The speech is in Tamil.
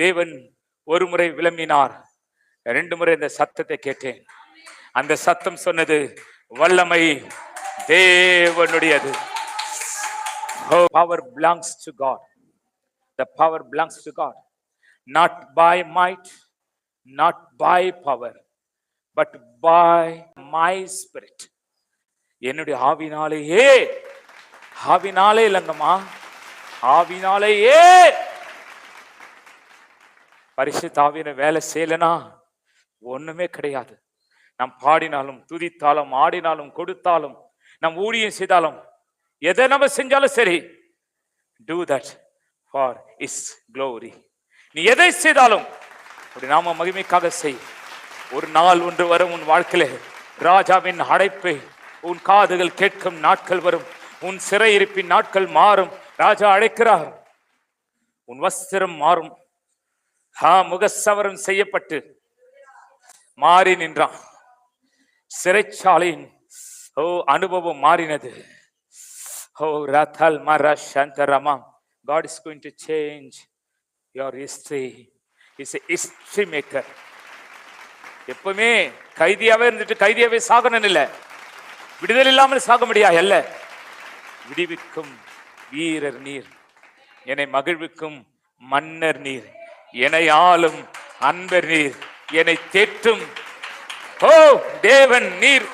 தேவன் ஒரு முறை விளம்பினார், 2 முறை இந்த சத்தத்தை கேட்டேன். அந்த சத்தம் சொன்னது, வல்லமை தேவனுடையது. Power belongs to God. The power belongs to God. Not by might, not by power, but by my spirit. என்னுடைய ஆவினாலேயே, ஆவினாலே இல்லங்கம்மா, ஆவினாலேயே. பரிசுத்த ஆவியின வேலை செய்யலனா ஒண்ணுமே கிடையாது. நாம் பாடினாலும் துதித்தாலும் ஆடினாலும் கொடுத்தாலும் நாம் ஊழியம் செய்தாலும் எதை நம்ம செஞ்சாலும் சரி, do that for his glory. நீ எதை செய்தாலும் அப்படி நாம மகிமைக்காக செய். ஒரு நாள் ஒன்று வரும் உன் வாழ்க்கையில, ராஜாவின் அழைப்பை உன் காதுகள் கேட்கும் நாட்கள் வரும். உன் சிறையிருப்பின் நாட்கள் மாறும். ராஜா அழைக்கிறார். உன் வஸ்திரம் மாறும். முகசவரம் செய்யப்பட்டு மாறி நின்றான். சிறைச்சாலையின் அனுபவம் மாறினது. ரத்தல் மர சந்தரமா. God is going to change your history. He's a history maker. எப்பவுமே கைதியாவே இருந்துட்டு கைதியாவே சாகணும் இல்ல, விடுதலை இல்லாமல் சாக முடியாது அல்ல. விடுவிக்கும் வீரர் நீர், என்னை மகிழ்விக்கும் மன்னர் நீர், என்னை ஆளும் அன்பர் நீர், என்னை தேற்றும் தேவன் நீர்.